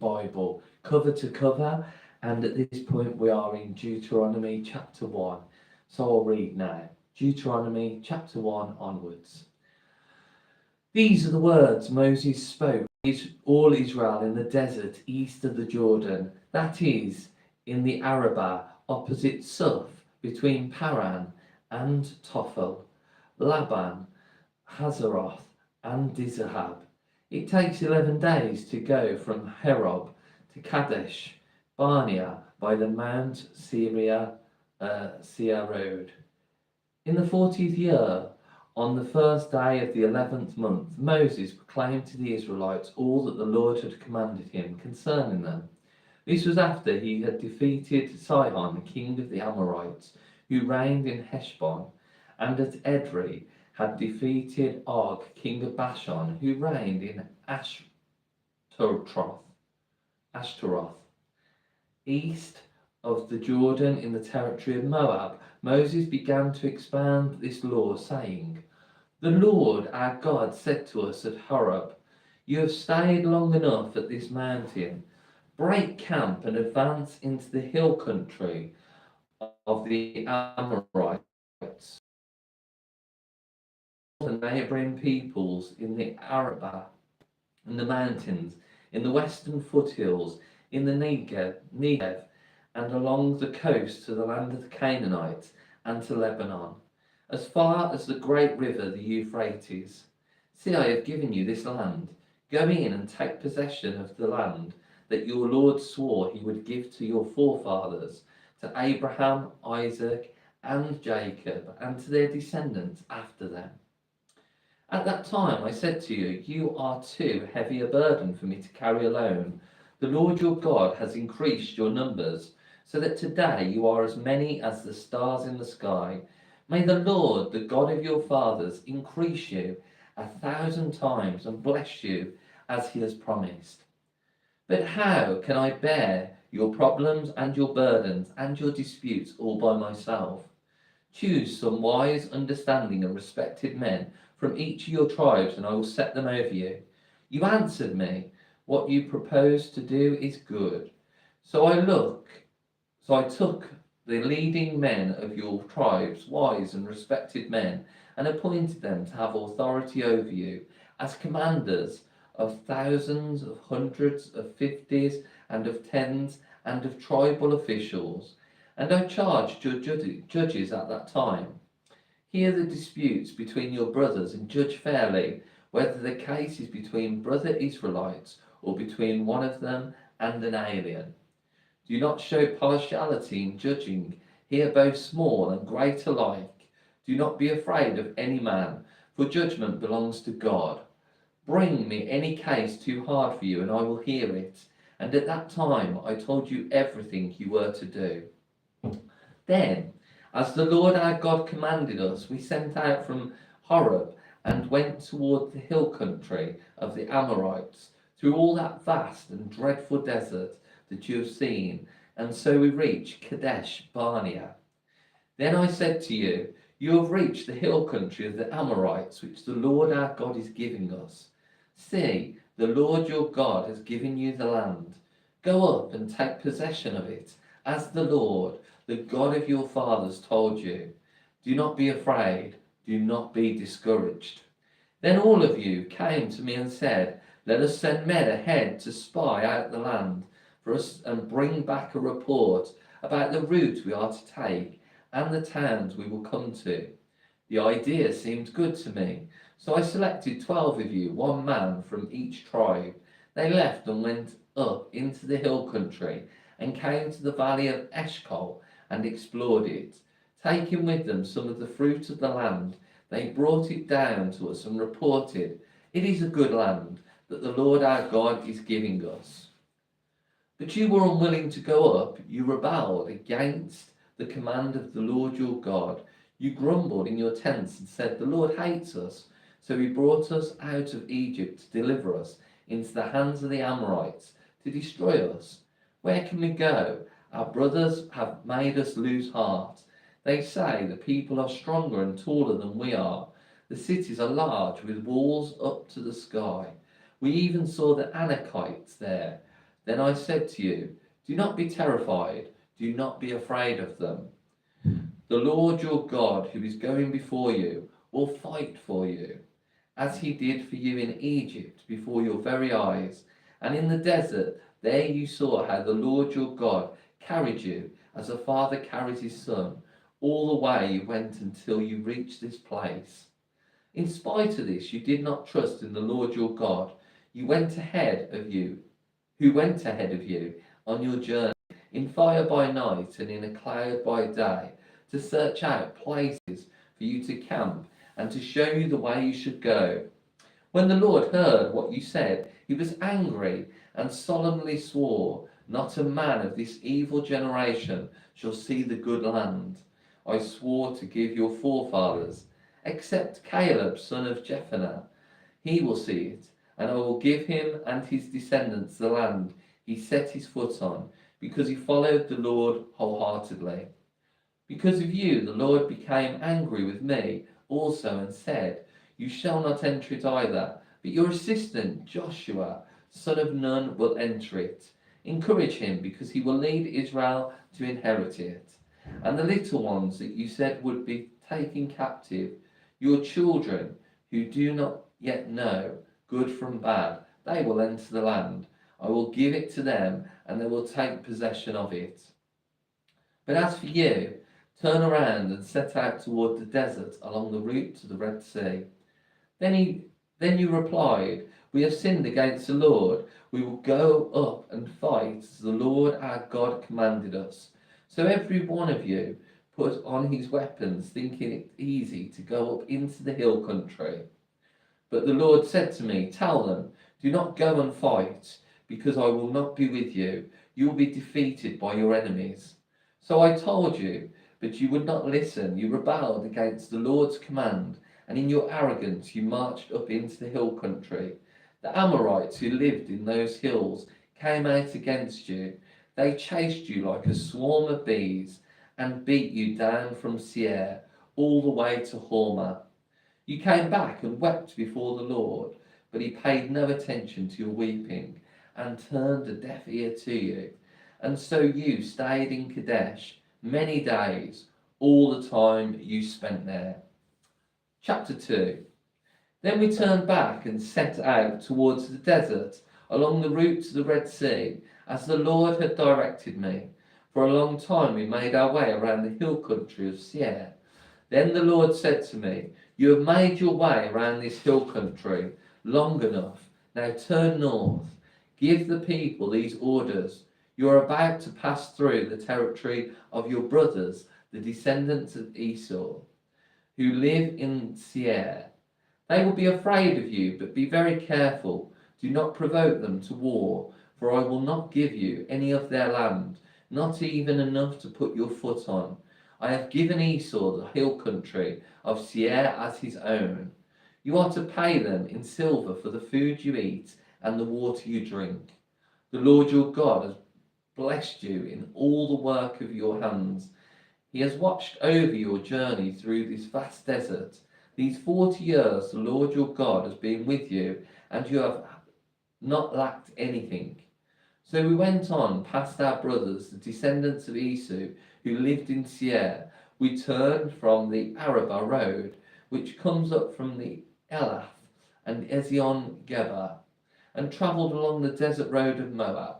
Bible cover to cover, and at this point we are in Deuteronomy chapter 1. So I'll read now. Deuteronomy chapter 1 onwards. These are the words Moses spoke to all Israel in the desert east of the Jordan, that is, in the Arabah opposite Suf, between Paran and Tophel, Laban, Hazeroth, and Dizahab. It takes 11 days to go from Herob to Kadesh Barnea by the Mount Seir road. In the 40th year, on the first day of the 11th month, Moses proclaimed to the Israelites all that the Lord had commanded him concerning them. This was after he had defeated Sihon, the king of the Amorites, who reigned in Heshbon, and at Edrei had defeated Og, king of Bashan, who reigned in Ashtaroth. East of the Jordan in the territory of Moab, Moses began to expand this law, saying, "The Lord our God said to us at Horeb, 'You have stayed long enough at this mountain. Break camp and advance into the hill country of the Amorites, the neighbouring peoples in the Arabah, in the mountains, in the western foothills, in the Negev, and along the coast to the land of the Canaanites and to Lebanon, as far as the great river, the Euphrates. See, I have given you this land. Go in and take possession of the land that your Lord swore he would give to your forefathers, to Abraham, Isaac, and Jacob, and to their descendants after them.' At that time I said to you, 'You are too heavy a burden for me to carry alone. The Lord your God has increased your numbers, so that today you are as many as the stars in the sky. May the Lord, the God of your fathers, increase you 1,000 times and bless you as he has promised. But how can I bear your problems and your burdens and your disputes all by myself? Choose some wise, understanding, and respected men from each of your tribes, and I will set them over you.' You answered me, 'What you propose to do is good.' So I took the leading men of your tribes, wise and respected men, and appointed them to have authority over you as commanders of thousands, of hundreds, of fifties, and of tens, and of tribal officials. And I charged your judges at that time, 'Hear the disputes between your brothers and judge fairly, whether the case is between brother Israelites or between one of them and an alien. Do not show partiality in judging. Hear both small and great alike. Do not be afraid of any man, for judgment belongs to God. Bring me any case too hard for you, and I will hear it.' And at that time I told you everything you were to do. Then, as the Lord our God commanded us, we sent out from Horeb and went toward the hill country of the Amorites, through all that vast and dreadful desert that you have seen, and so we reached Kadesh Barnea. Then I said to you, 'You have reached the hill country of the Amorites, which the Lord our God is giving us. See, the Lord your God has given you the land. Go up and take possession of it, as the Lord, the God of your fathers, told you. Do not be afraid, do not be discouraged.' Then all of you came to me and said, 'Let us send men ahead to spy out the land for us and bring back a report about the route we are to take and the towns we will come to.' The idea seemed good to me, so I selected 12 of you, one man from each tribe. They left and went up into the hill country and came to the valley of Eshcol and explored it. Taking with them some of the fruit of the land, they brought it down to us and reported, 'It is a good land that the Lord our God is giving us.' But you were unwilling to go up. You rebelled against the command of the Lord your God. You grumbled in your tents and said, 'The Lord hates us, so he brought us out of Egypt to deliver us into the hands of the Amorites, to destroy us. Where can we go? Our brothers have made us lose heart. They say the people are stronger and taller than we are. The cities are large, with walls up to the sky. We even saw the Anakites there. Then I said to you, do not be terrified, do not be afraid of them. The Lord your God, who is going before you, will fight for you, as he did for you in Egypt before your very eyes. And in the desert, there you saw how the Lord your God carried you as a father carries his son, all the way you went until you reached this place. In spite of this, you did not trust in the Lord your God. You went ahead of you, who went ahead of you on your journey, in fire by night and in a cloud by day, to search out places for you to camp and to show you the way you should go. When the Lord heard what you said, he was angry and solemnly swore, not a man of this evil generation shall see the good land I swore to give your forefathers, except Caleb son of Jephunneh. He will see it, and I will give him and his descendants the land he set his foot on, because he followed the Lord wholeheartedly. Because of you, the Lord became angry with me also and said, you shall not enter it either, but your assistant Joshua, son of Nun, will enter it. Encourage him, because he will lead Israel to inherit it. And the little ones that you said would be taken captive, your children who do not yet know good from bad, they will enter the land. I will give it to them, and they will take possession of it. But as for you, turn around and set out toward the desert along the route to the Red Sea. Then you replied, we have sinned against the Lord. We will go up and fight as the Lord our God commanded us. So every one of you put on his weapons, thinking it easy to go up into the hill country. But the Lord said to me, tell them, do not go and fight, because I will not be with you. You will be defeated by your enemies. So I told you, but you would not listen. You rebelled against the Lord's command, and in your arrogance you marched up into the hill country. The Amorites who lived in those hills came out against you. They chased you like a swarm of bees and beat you down from Seir all the way to Hormah. You came back and wept before the Lord, but he paid no attention to your weeping and turned a deaf ear to you. And so you stayed in Kadesh many days, all the time you spent there. Chapter 2. Then we turned back and set out towards the desert along the route to the Red Sea, as the Lord had directed me. For a long time we made our way around the hill country of Seir. Then the Lord said to me, you have made your way around this hill country long enough. Now turn north. Give the people these orders. You are about to pass through the territory of your brothers, the descendants of Esau, who live in Seir. They will be afraid of you, but be very careful. Do not provoke them to war, for I will not give you any of their land, not even enough to put your foot on. I have given Esau the hill country of Seir as his own. You are to pay them in silver for the food you eat and the water you drink. The Lord your God has blessed you in all the work of your hands. He has watched over your journey through this vast desert. These 40 years the Lord your God has been with you, and you have not lacked anything. So we went on past our brothers, the descendants of Esau, who lived in Seir. We turned from the Arabah road, which comes up from the Elath and Ezion-Geber, and travelled along the desert road of Moab.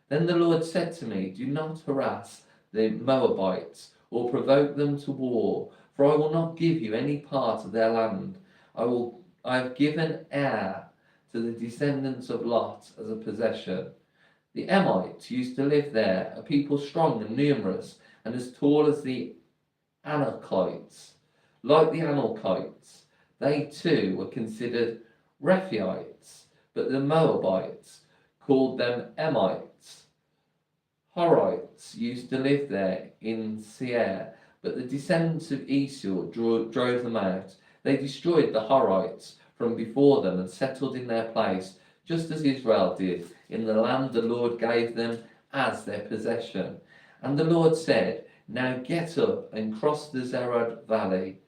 Then the Lord said to me, do not harass the Moabites or provoke them to war, for I will not give you any part of their land. I have given Ar to the descendants of Lot as a possession. The Emites used to live there, a people strong and numerous, and as tall as the Anakites. Like the Anakites, they too were considered Rephaites, but the Moabites called them Emites. Horites used to live there in Seir, but the descendants of Esau drove them out. They destroyed the Horites from before them and settled in their place, just as Israel did, in the land the Lord gave them as their possession. And the Lord said, now get up and cross the Zerad Valley.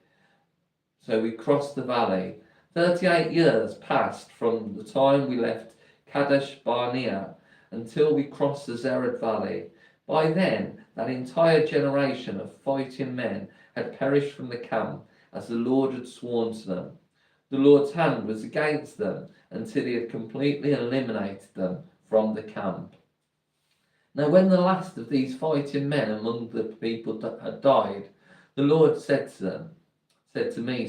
So we crossed the valley. 38 years passed from the time we left Kadesh Barnea until we crossed the Zered Valley. By then, that entire generation of fighting men had perished from the camp, as the Lord had sworn to them. The Lord's hand was against them until he had completely eliminated them from the camp. Now when the last of these fighting men among the people had died, the Lord said to me,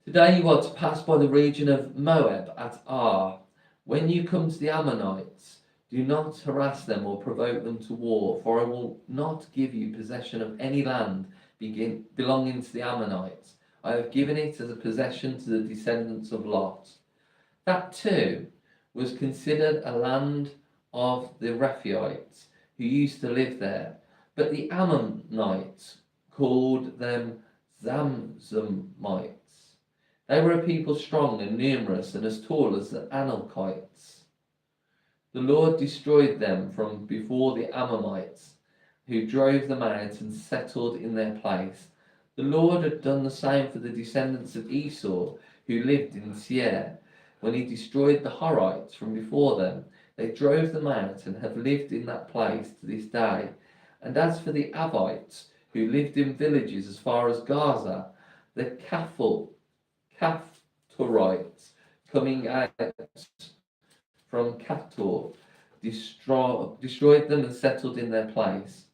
today you are to pass by the region of Moab at Ar. When you come to the Ammonites, do not harass them or provoke them to war, for I will not give you possession of any land belonging to the Ammonites. I have given it as a possession to the descendants of Lot. That too was considered a land of the Rephaites who used to live there, but the Ammonites called them Zamzumites. They were a people strong and numerous and as tall as the Anakites. The Lord destroyed them from before the Ammonites, who drove them out and settled in their place. The Lord had done the same for the descendants of Esau, who lived in Seir. When he destroyed the Horites from before them, they drove them out and have lived in that place to this day. And as for the Avites, who lived in villages as far as Gaza, the Caphtorites coming out from Caphtor destroyed them and settled in their place.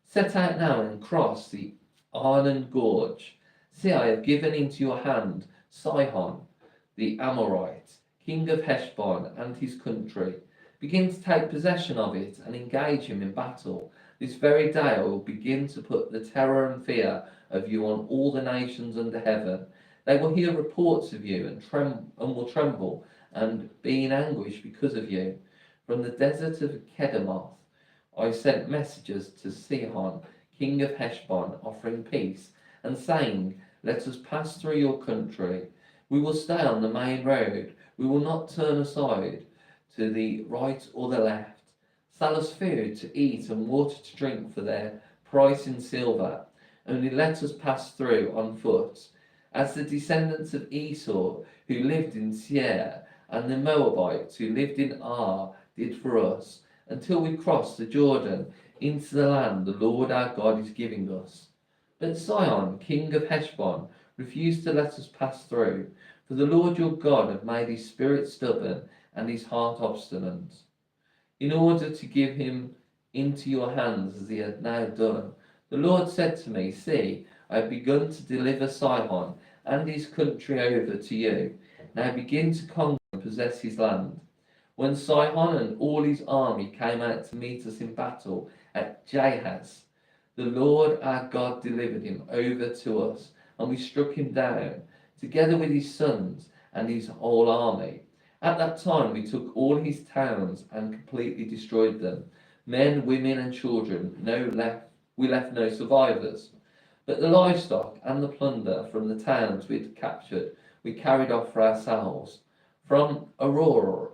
Set out now and cross the Arnon Gorge. See, I have given into your hand Sihon, the Amorite, king of Heshbon, and his country. Begin to take possession of it and engage him in battle. This very day I will begin to put the terror and fear of you on all the nations under heaven. They will hear reports of you and will tremble and be in anguish because of you. From the desert of Kedemoth I sent messengers to Sihon, king of Heshbon, offering peace, and saying, let us pass through your country. We will stay on the main road. We will not turn aside to the right or the left. Sell us food to eat and water to drink for their price in silver. Only let us pass through on foot. As the descendants of Esau, who lived in Seir, and the Moabites, who lived in Ar, did for us, until we cross the Jordan into the land the Lord our God is giving us. But Sihon, king of Heshbon, refused to let us pass through, for the Lord your God had made his spirit stubborn and his heart obstinate, in order to give him into your hands as he had now done. The Lord said to me, see, I have begun to deliver Sihon and his country over to you. Now begin to conquer and possess his land. When Sihon and all his army came out to meet us in battle at Jahaz, the Lord our God delivered him over to us, and we struck him down, together with his sons and his whole army. At that time we took all his towns and completely destroyed them. Men, women and children, we left no survivors. But the livestock and the plunder from the towns we had captured, we carried off for ourselves. From Aurora,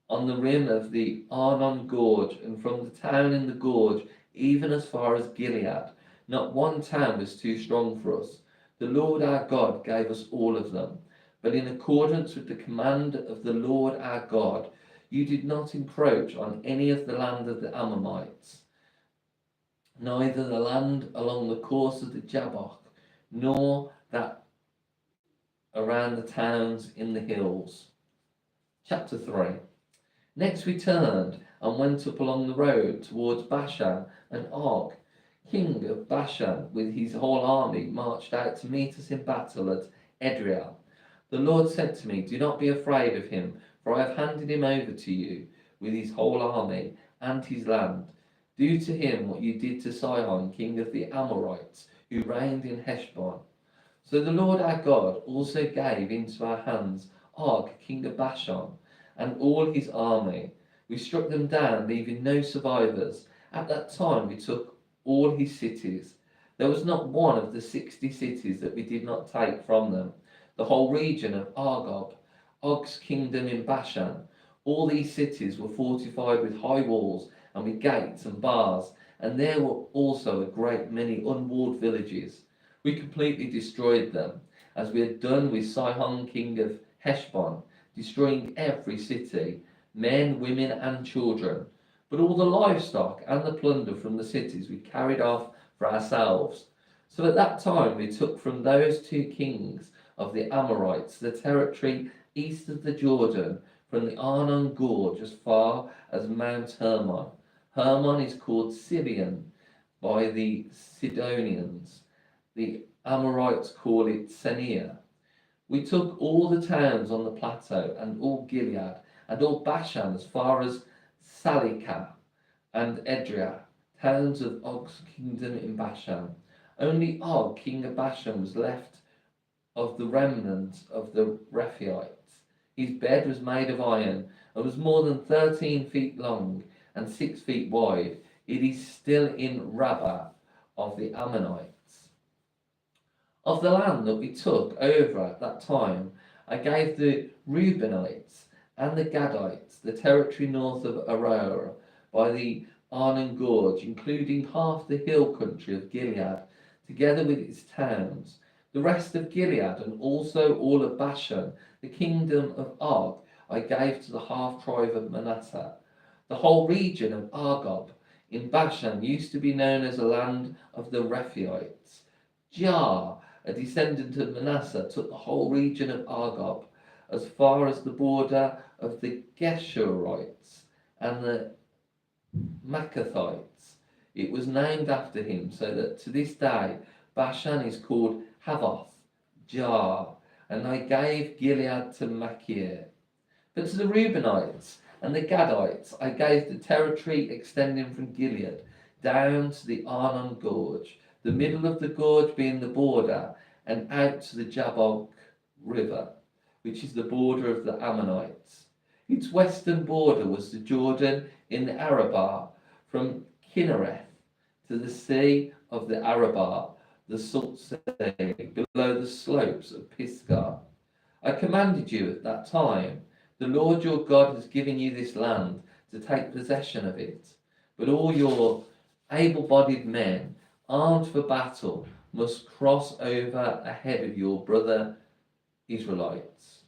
on the rim of the Arnon Gorge, and from the town in the gorge, even as far as Gilead, not one town was too strong for us. The Lord our God gave us all of them. But in accordance with the command of the Lord our God, you did not encroach on any of the land of the Ammonites, neither the land along the course of the Jabbok, nor that around the towns in the hills. Chapter 3. Next we turned and went up along the road towards Bashan, and Og, king of Bashan, with his whole army, marched out to meet us in battle at Edrei. The Lord said to me, do not be afraid of him, for I have handed him over to you with his whole army and his land. Do to him what you did to Sihon, king of the Amorites, who reigned in Heshbon. So the Lord our God also gave into our hands Og, king of Bashan, and all his army. We struck them down, leaving no survivors. At that time we took all his cities. There was not one of the 60 cities that we did not take from them. The whole region of Argob, Og's kingdom in Bashan, all these cities were fortified with high walls and with gates and bars, and there were also a great many unwalled villages. We completely destroyed them, as we had done with Sihon king of Heshbon, destroying every city. men, women, and children. But all the livestock and the plunder from the cities we carried off for ourselves. So at that time we took from those two kings of the Amorites the territory east of the Jordan, from the Arnon Gorge as far as Mount Hermon. Hermon is called Sirion by the Sidonians. The Amorites call it Senir. We took all the towns on the plateau, and all Gilead, and all Bashan as far as Salikah and Edrei, towns of Og's kingdom in Bashan. Only Og, king of Bashan, was left of the remnant of the Rephaites. His bed was made of iron, and was more than 13 feet long and 6 feet wide. It is still in Rabbah of the Ammonites. Of the land that we took over at that time, I gave the Reubenites and the Gadites the territory north of Aroer by the Arnon Gorge, including half the hill country of Gilead, together with its towns, the rest of Gilead, and also all of Bashan, the kingdom of Og, I gave to the half-tribe of Manasseh. The whole region of Argob in Bashan used to be known as the land of the Rephaites. Jah, a descendant of Manasseh, took the whole region of Argob as far as the border of the Geshurites and the Maccathites. It was named after him, so that to this day Bashan is called Havoth Jah, and I gave Gilead to Machir. But to the Reubenites and the Gadites I gave the territory extending from Gilead down to the Arnon Gorge, the middle of the gorge being the border, and out to the Jabbok River, which is the border of the Ammonites. Its western border was the Jordan in the Arabah, from Kinnereth to the sea of the Arabah, the salt sea, below the slopes of Pisgah. I commanded you at that time, the Lord your God has given you this land to take possession of it. But all your able-bodied men, armed for battle, must cross over ahead of your brother Israelites.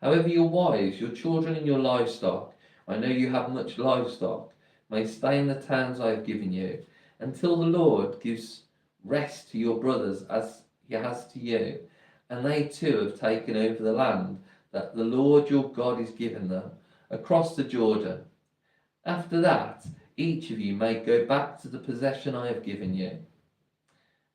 However, your wives, your children, and your livestock, I know you have much livestock, may stay in the towns I have given you, until the Lord gives rest to your brothers as he has to you, and they too have taken over the land that the Lord your God is giving them, across the Jordan. After that, each of you may go back to the possession I have given you.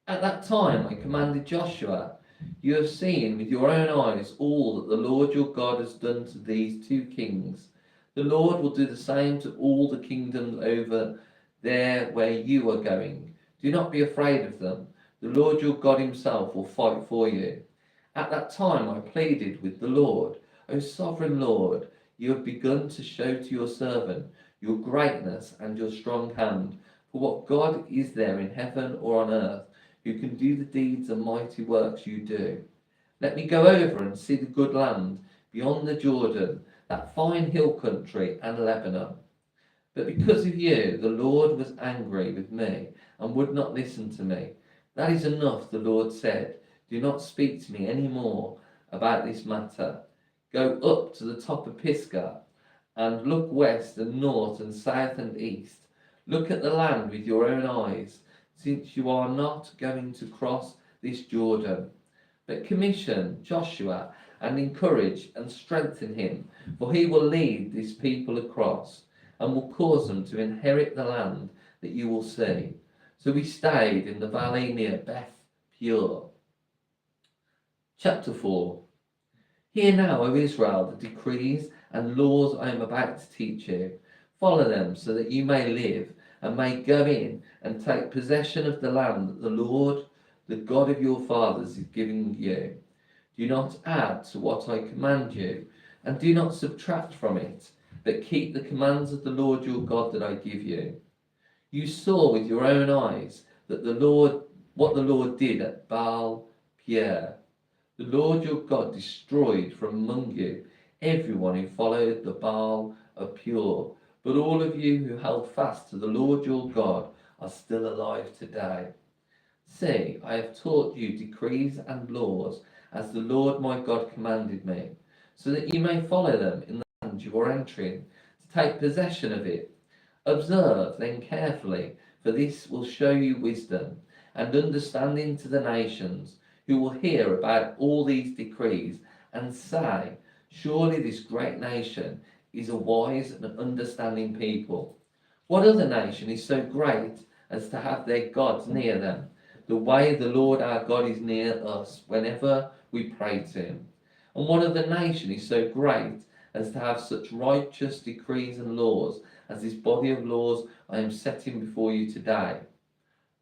At that time I commanded Joshua, you have seen with your own eyes all that the Lord your God has done to these two kings. The Lord will do the same to all the kingdoms over there where you are going. Do not be afraid of them. The Lord your God himself will fight for you. At that time I pleaded with the Lord, O sovereign Lord, you have begun to show to your servant your greatness and your strong hand. For what God is there in heaven or on earth who can do the deeds and mighty works you do? Let me go over and see the good land beyond the Jordan, that fine hill country and Lebanon. But because of you, the Lord was angry with me and would not listen to me. That is enough, the Lord said. Do not speak to me any more about this matter. Go up to the top of Pisgah and look west and north and south and east. Look at the land with your own eyes, since you are not going to cross this Jordan. But commission Joshua and encourage and strengthen him, for he will lead this people across and will cause them to inherit the land that you will see. So we stayed in the valley near Beth Peor. Chapter 4. Hear now, O Israel, the decrees and laws I am about to teach you. Follow them so that you may live and may go in and take possession of the land that the Lord, the God of your fathers, is giving you. Do not add to what I command you, and do not subtract from it, but keep the commands of the Lord your God that I give you. You saw with your own eyes that what the Lord did at Baal Peor. The Lord your God destroyed from among you everyone who followed the Baal of Peor. But all of you who held fast to the Lord your God are still alive today. See, I have taught you decrees and laws as the Lord my God commanded me, so that you may follow them in the land you are entering, to take possession of it. Observe then carefully, for this will show you wisdom and understanding to the nations, who will hear about all these decrees and say, surely this great nation is a wise and understanding people. What other nation is so great as to have their gods near them, the way the Lord our God is near us whenever we pray to him? And what other nation is so great as to have such righteous decrees and laws as this body of laws I am setting before you today?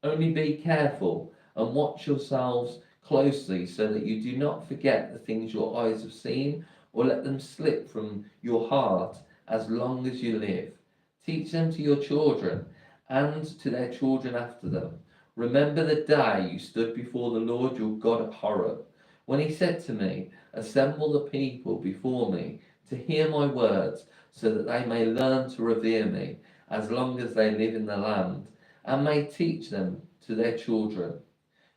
Only be careful and watch yourselves closely, so that you do not forget the things your eyes have seen, or let them slip from your heart as long as you live. Teach them to your children and to their children after them. Remember the day you stood before the Lord your God at Horeb, when he said to me, assemble the people before me to hear my words, so that they may learn to revere me as long as they live in the land, and may teach them to their children.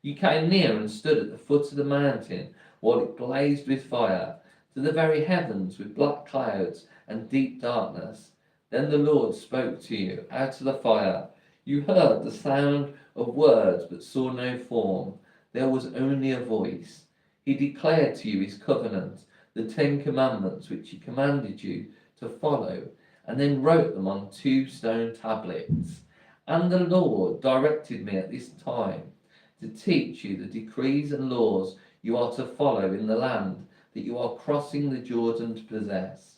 You came near and stood at the foot of the mountain while it blazed with fire, to the very heavens with black clouds and deep darkness. Then the Lord spoke to you out of the fire. You heard the sound of words but saw no form. There was only a voice. He declared to you his covenant, the 10 Commandments which he commanded you to follow, and then wrote them on 2 stone tablets. And the Lord directed me at this time to teach you the decrees and laws you are to follow in the land that you are crossing the Jordan to possess.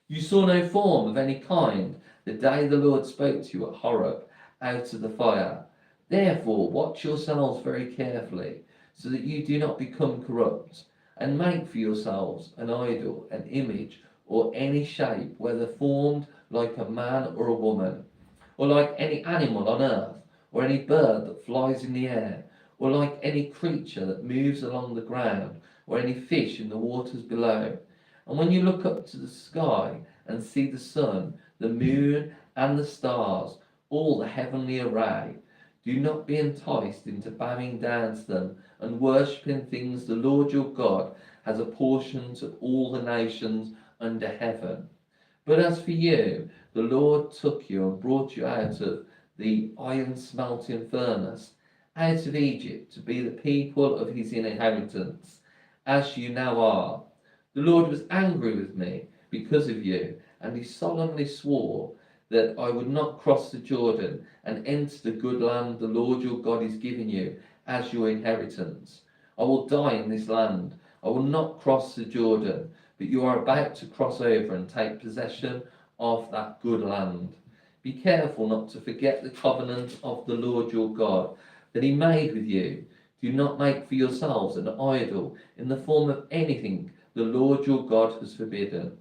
You saw no form of any kind the day the Lord spoke to you at Horeb out of the fire. Therefore watch yourselves very carefully, so that you do not become corrupt, and make for yourselves an idol, an image, or any shape, whether formed like a man or a woman, or like any animal on earth, or any bird that flies in the air, or like any creature that moves along the ground, or any fish in the waters below. And when you look up to the sky and see the sun, the moon, and the stars, all the heavenly array, do not be enticed into bowing down to them and worshipping things the Lord your God has apportioned to all the nations under heaven. But as for you, the Lord took you and brought you out of the iron smelting furnace, out of Egypt, to be the people of his inheritance, as you now are. The Lord was angry with me because of you, and he solemnly swore that I would not cross the Jordan and enter the good land the Lord your God is giving you as your inheritance. I will die in this land. I will not cross the Jordan, but you are about to cross over and take possession of that good land. Be careful not to forget the covenant of the Lord your God that he made with you. Do not make for yourselves an idol in the form of anything the Lord your God has forbidden.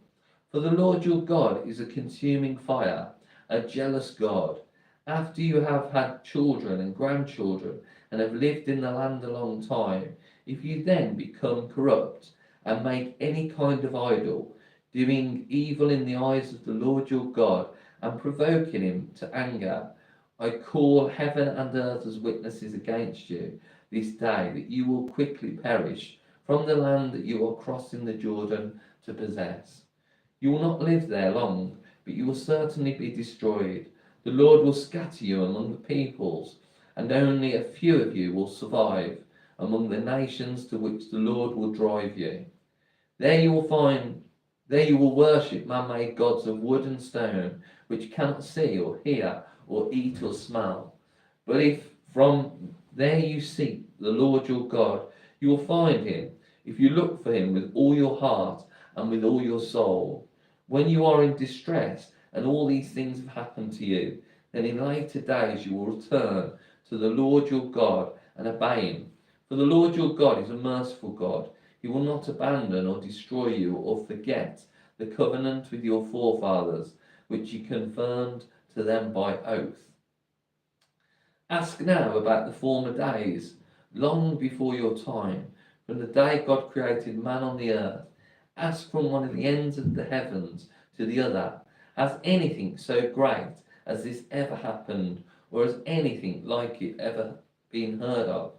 For the Lord your God is a consuming fire, a jealous God. After you have had children and grandchildren and have lived in the land a long time, if you then become corrupt and make any kind of idol, doing evil in the eyes of the Lord your God and provoking him to anger, I call heaven and earth as witnesses against you this day, that you will quickly perish from the land that you are crossing the Jordan to possess. You will not live there long, but you will certainly be destroyed. The Lord will scatter you among the peoples, and only a few of you will survive among the nations to which the Lord will drive you. There you will worship man-made gods of wood and stone, which cannot see or hear or eat or smell. But if from there you seek the Lord your God, you will find him, if you look for him with all your heart and with all your soul. When you are in distress and all these things have happened to you, then in later days you will return to the Lord your God and obey him. For the Lord your God is a merciful God. He will not abandon or destroy you or forget the covenant with your forefathers, which he confirmed to them by oath. Ask now about the former days, long before your time, from the day God created man on the earth. Ask from one of the ends of the heavens to the other, has anything so great as this ever happened, or has anything like it ever been heard of?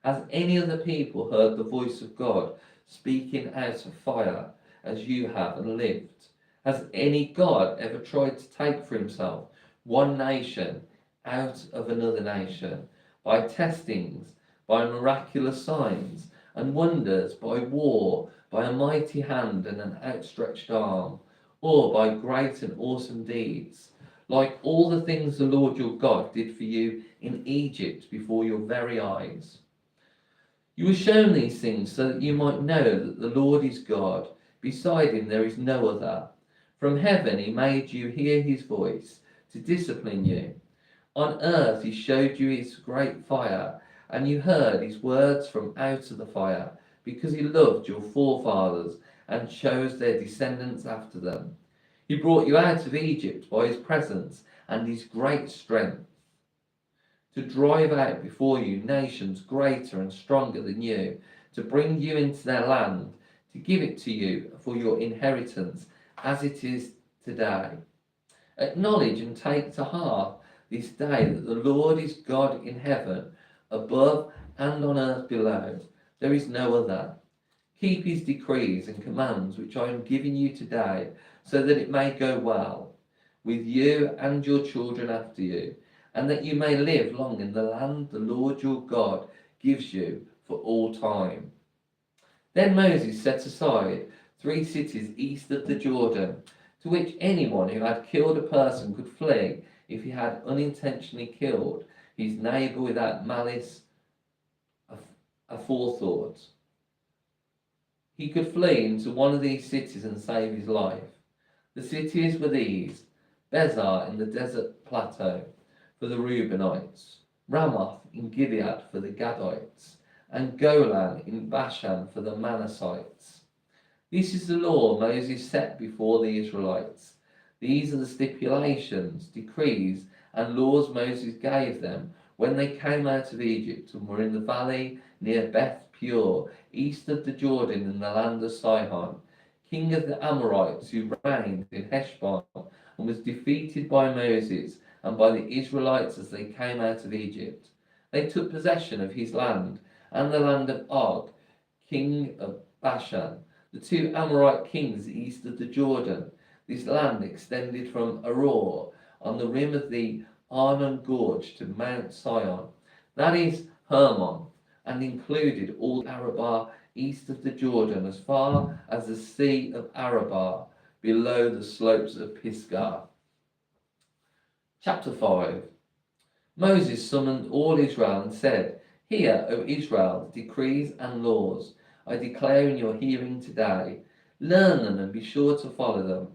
Has any other people heard the voice of God speaking out of fire as you have and lived? Has any God ever tried to take for himself one nation out of another nation by testings, by miraculous signs and wonders, by war, by a mighty hand and an outstretched arm, or by great and awesome deeds, like all the things the Lord your God did for you in Egypt before your very eyes? You were shown these things so that you might know that the Lord is God. Beside him there is no other. From heaven he made you hear his voice to discipline you. On earth he showed you his great fire, and you heard his words from out of the fire, because he loved your forefathers and chose their descendants after them. He brought you out of Egypt by his presence and his great strength, to drive out before you nations greater and stronger than you, to bring you into their land, to give it to you for your inheritance as it is today. Acknowledge and take to heart this day that the Lord is God in heaven, above and on earth below. There is no other. Keep his decrees and commands which I am giving you today, so that it may go well with you and your children after you, and that you may live long in the land the Lord your God gives you for all time. Then Moses set aside 3 cities east of the Jordan, to which anyone who had killed a person could flee if he had unintentionally killed his neighbour without malice aforethought. He could flee into one of these cities and save his life. The cities were these: Bezar in the desert plateau for the Reubenites, Ramoth in Gilead for the Gadites, and Golan in Bashan for the Manassites. This is the law Moses set before the Israelites. These are the stipulations, decrees, and laws Moses gave them when they came out of Egypt and were in the valley near Beth Peor, east of the Jordan in the land of Sihon, king of the Amorites, who reigned in Heshbon and was defeated by Moses and by the Israelites as they came out of Egypt. They took possession of his land and the land of Og, king of Bashan, the 2 Amorite kings east of the Jordan. This land extended from Aror on the rim of the Arnon Gorge to Mount Sion, that is Hermon, and included all Arabah east of the Jordan as far as the Sea of Arabah below the slopes of Pisgah. Chapter 5. Moses summoned all Israel and said, "Hear, O Israel, the decrees and laws I declare in your hearing today. Learn them and be sure to follow them.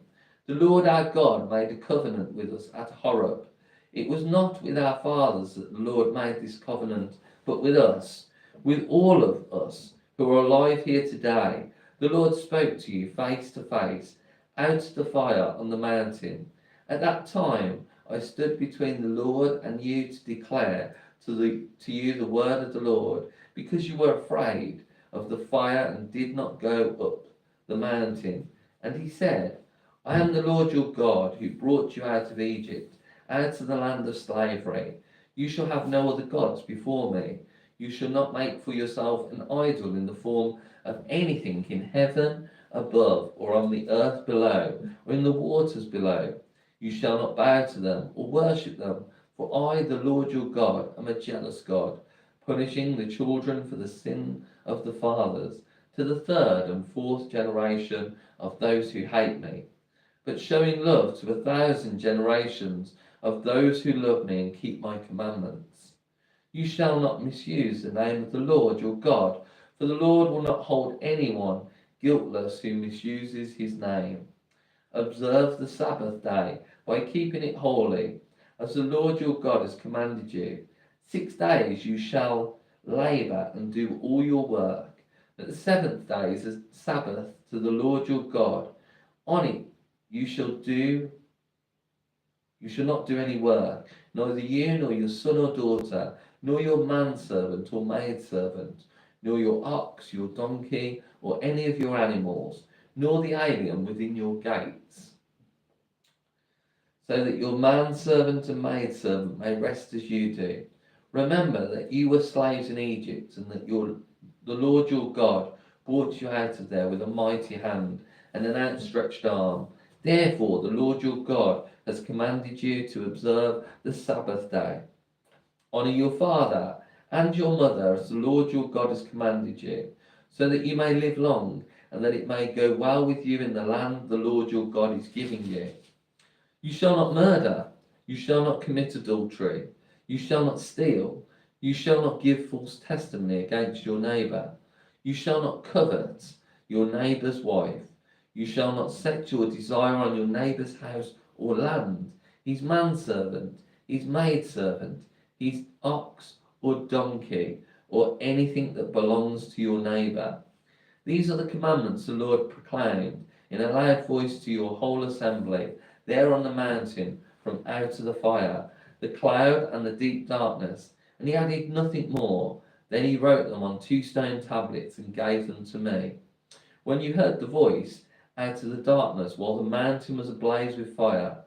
The Lord our God made a covenant with us at Horeb. It was not with our fathers that the Lord made this covenant, but with us, with all of us who are alive here today. The Lord spoke to you face to face, out of the fire on the mountain. At that time I stood between the Lord and you to declare to you the word of the Lord, because you were afraid of the fire and did not go up the mountain." And he said, "I am the Lord your God, who brought you out of Egypt, out of the land of slavery. You shall have no other gods before me. You shall not make for yourself an idol in the form of anything in heaven above, or on the earth below, or in the waters below. You shall not bow to them or worship them, for I, the Lord your God, am a jealous God, punishing the children for the sin of the fathers, to the 3rd and 4th generation of those who hate me, but showing love to 1,000 generations of those who love me and keep my commandments. You shall not misuse the name of the Lord your God, for the Lord will not hold anyone guiltless who misuses his name. Observe the Sabbath day by keeping it holy, as the Lord your God has commanded you. 6 days you shall labour and do all your work, but the 7th day is a Sabbath to the Lord your God. On it you shall not do any work, neither you nor your son or daughter, nor your manservant or maidservant, nor your ox, your donkey, or any of your animals, nor the alien within your gates, so that your manservant and maidservant may rest as you do. Remember that you were slaves in Egypt, and that the Lord your God brought you out of there with a mighty hand and an outstretched arm. Therefore, the Lord your God has commanded you to observe the Sabbath day. Honour your father and your mother as the Lord your God has commanded you, so that you may live long, and that it may go well with you in the land the Lord your God is giving you. You shall not murder. You shall not commit adultery. You shall not steal. You shall not give false testimony against your neighbour. You shall not covet your neighbour's wife. You shall not set your desire on your neighbour's house or land, his manservant, his maidservant, his ox or donkey, or anything that belongs to your neighbour. These are the commandments the Lord proclaimed in a loud voice to your whole assembly there on the mountain from out of the fire, the cloud and the deep darkness. And he added nothing more. Then he wrote them on 2 stone tablets and gave them to me. When you heard the voice out of the darkness while the mountain was ablaze with fire,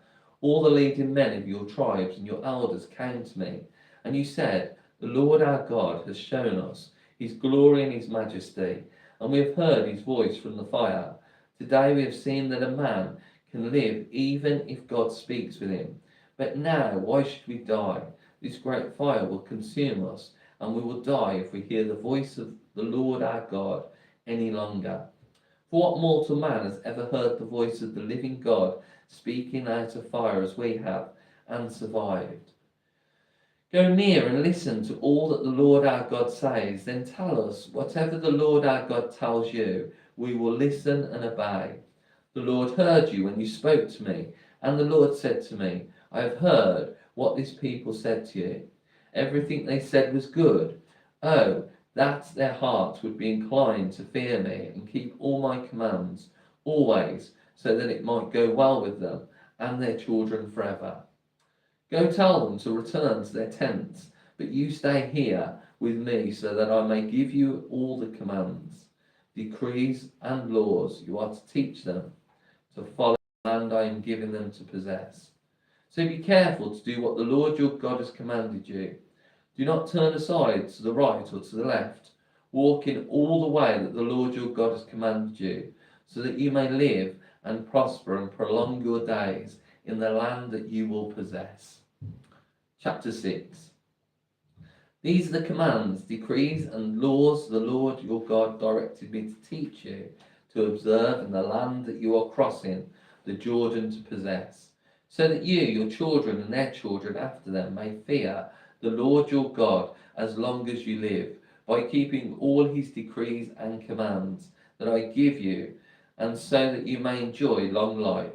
all the leading men of your tribes and your elders came to me, and you said, the Lord our God has shown us his glory and his majesty, and we have heard his voice from the fire. Today we have seen that a man can live even if God speaks with him. But now, why should we die? This great fire will consume us, and we will die if we hear the voice of the Lord our God any longer. For what mortal man has ever heard the voice of the living God speaking out of fire as we have, and survived? Go near and listen to all that the Lord our God says, then tell us whatever the Lord our God tells you. We will listen and obey. The Lord heard you when you spoke to me, and the Lord said to me, I have heard what this people said to you. Everything they said was good. Oh, that their hearts would be inclined to fear me and keep all my commands always, so that it might go well with them and their children forever. Go tell them to return to their tents, but you stay here with me, so that I may give you all the commands, decrees and laws you are to teach them to follow the land I am giving them to possess. So be careful to do what the Lord your God has commanded you. Do not turn aside to the right or to the left. Walk in all the way that the Lord your God has commanded you, so that you may live and prosper and prolong your days in the land that you will possess. Chapter 6. These are the commands, decrees, and laws the Lord your God directed me to teach you to observe in the land that you are crossing the Jordan to possess, so that you, your children, and their children after them may fear the Lord your God as long as you live, by keeping all his decrees and commands that I give you, and so that you may enjoy long life.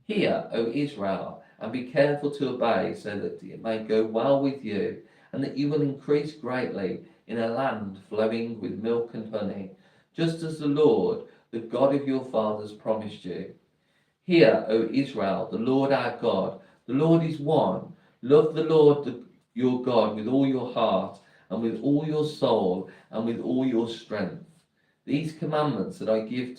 Hear, O Israel, and be careful to obey, so that it may go well with you, and that you will increase greatly in a land flowing with milk and honey, just as the Lord, the God of your fathers, promised you. Hear, O Israel, the Lord our God, the Lord is one. Love the Lord your God with all your heart, and with all your soul, and with all your strength. These commandments that I give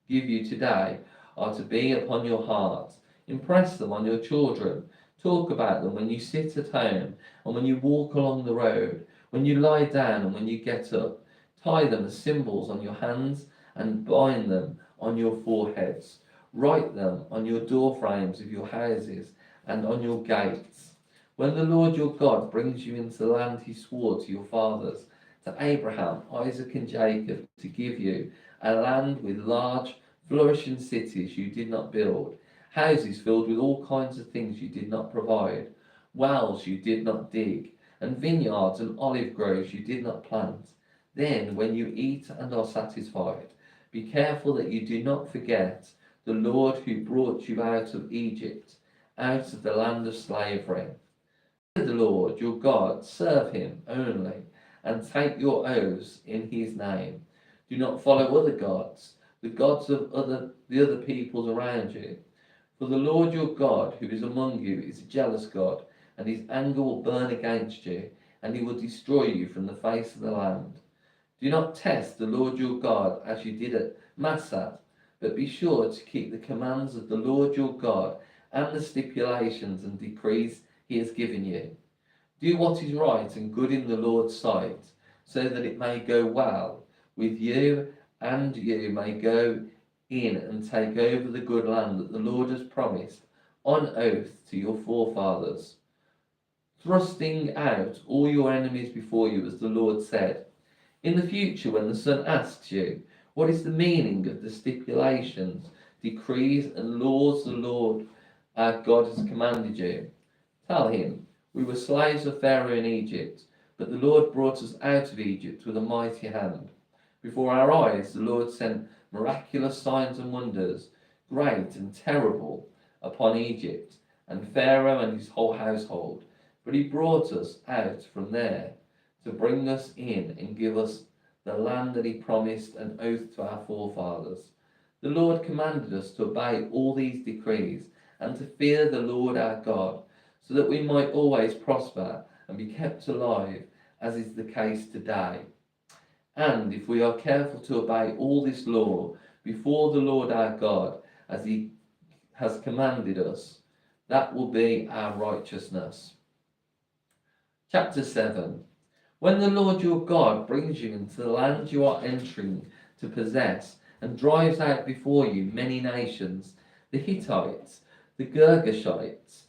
you today are to be upon your heart. Impress them on your children. Talk about them when you sit at home, and when you walk along the road, when you lie down and when you get up. Tie them as symbols on your hands, and bind them on your foreheads. Write them on your door frames of your houses and on your gates. When the Lord your God brings you into the land he swore to your fathers, to Abraham, Isaac, and Jacob, to give you a land with large, flourishing cities you did not build, houses filled with all kinds of things you did not provide, wells you did not dig, and vineyards and olive groves you did not plant. Then, when you eat and are satisfied, be careful that you do not forget the Lord who brought you out of Egypt, out of the land of slavery. Fear the Lord your God, serve him only, and take your oaths in his name. Do not follow other gods, the gods of the other peoples around you. For the Lord your God, who is among you, is a jealous God, and his anger will burn against you, and he will destroy you from the face of the land. Do not test the Lord your God as you did at Massah, but be sure to keep the commands of the Lord your God and the stipulations and decrees he has given you. Do what is right and good in the Lord's sight, so that it may go well with you, and you may go in and take over the good land that the Lord has promised on oath to your forefathers, thrusting out all your enemies before you, as the Lord said. In the future, when the son asks you, what is the meaning of the stipulations, decrees, and laws the Lord our God has commanded you, tell him, we were slaves of Pharaoh in Egypt, but the Lord brought us out of Egypt with a mighty hand. Before our eyes, the Lord sent miraculous signs and wonders, great and terrible, upon Egypt and Pharaoh and his whole household. But he brought us out from there to bring us in and give us the land that he promised an oath to our forefathers. The Lord commanded us to obey all these decrees and to fear the Lord our God, so that we might always prosper and be kept alive, as is the case today. And if we are careful to obey all this law before the Lord our God, as he has commanded us, that will be our righteousness. Chapter 7. When the Lord your God brings you into the land you are entering to possess, and drives out before you many nations, the Hittites, the Girgashites,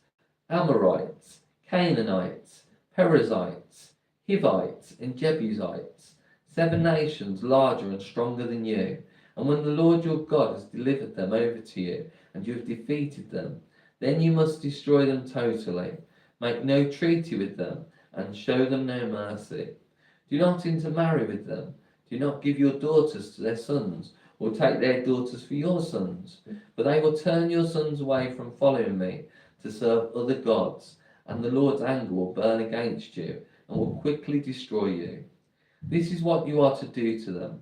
Amorites, Canaanites, Perizzites, Hivites, and Jebusites, 7 nations larger and stronger than you. And when the Lord your God has delivered them over to you, and you have defeated them, then you must destroy them totally. Make no treaty with them, and show them no mercy. Do not intermarry with them. Do not give your daughters to their sons, or take their daughters for your sons, for they will turn your sons away from following me to serve other gods, and the Lord's anger will burn against you, and will quickly destroy you. This is what you are to do to them.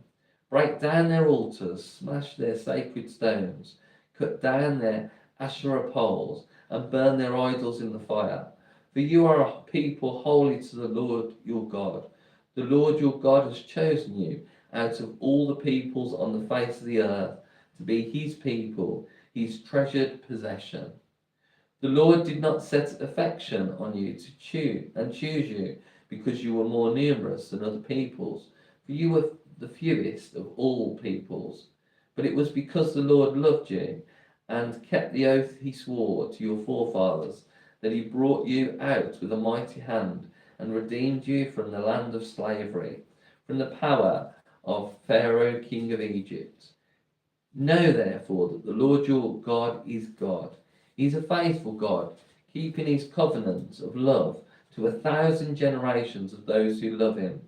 Break down their altars, smash their sacred stones, cut down their Asherah poles, and burn their idols in the fire. For you are a people holy to the Lord your God. The Lord your God has chosen you out of all the peoples on the face of the earth to be his people, his treasured possession. The Lord did not set affection on you to choose you because you were more numerous than other peoples, for you were the fewest of all peoples. But it was because the Lord loved you and kept the oath he swore to your forefathers that he brought you out with a mighty hand and redeemed you from the land of slavery, from the power of Pharaoh, king of Egypt. Know therefore that the Lord your God is God. He is a faithful God, keeping his covenant of love to 1,000 generations of those who love him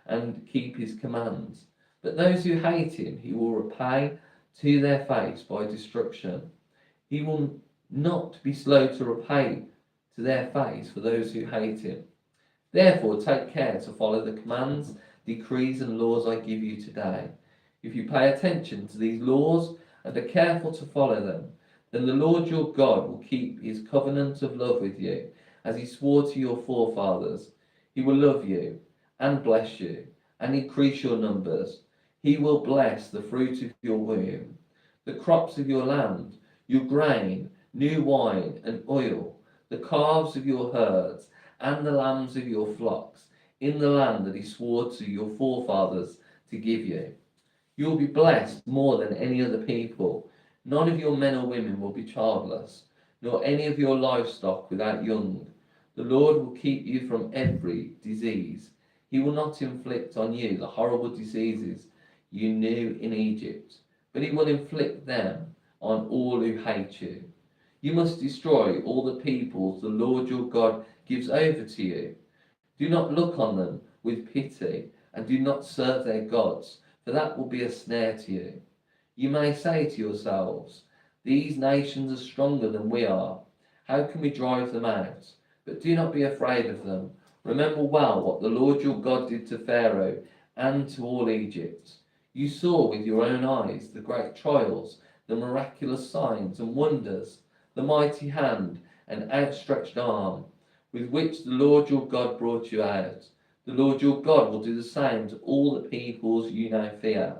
and keep his commands. But those who hate him he will repay to their face by destruction. He will not be slow to repay to their face for those who hate him. Therefore take care to follow the commands, decrees and laws I give you today. If you pay attention to these laws and are careful to follow them, then the Lord your God will keep his covenant of love with you, as he swore to your forefathers. He will love you and bless you and increase your numbers. He will bless the fruit of your womb, the crops of your land, your grain, new wine and oil, the calves of your herds, and the lambs of your flocks, in the land that he swore to your forefathers to give you. You will be blessed more than any other people. None of your men or women will be childless, nor any of your livestock without young. The Lord will keep you from every disease. He will not inflict on you the horrible diseases you knew in Egypt, but he will inflict them on all who hate you. You must destroy all the peoples the Lord your God gives over to you. Do not look on them with pity, and do not serve their gods, for that will be a snare to you. You may say to yourselves, these nations are stronger than we are. How can we drive them out? But do not be afraid of them. Remember well what the Lord your God did to Pharaoh and to all Egypt. You saw with your own eyes the great trials, the miraculous signs and wonders, the mighty hand and outstretched arm with which the Lord your God brought you out. The Lord your God will do the same to all the peoples you now fear.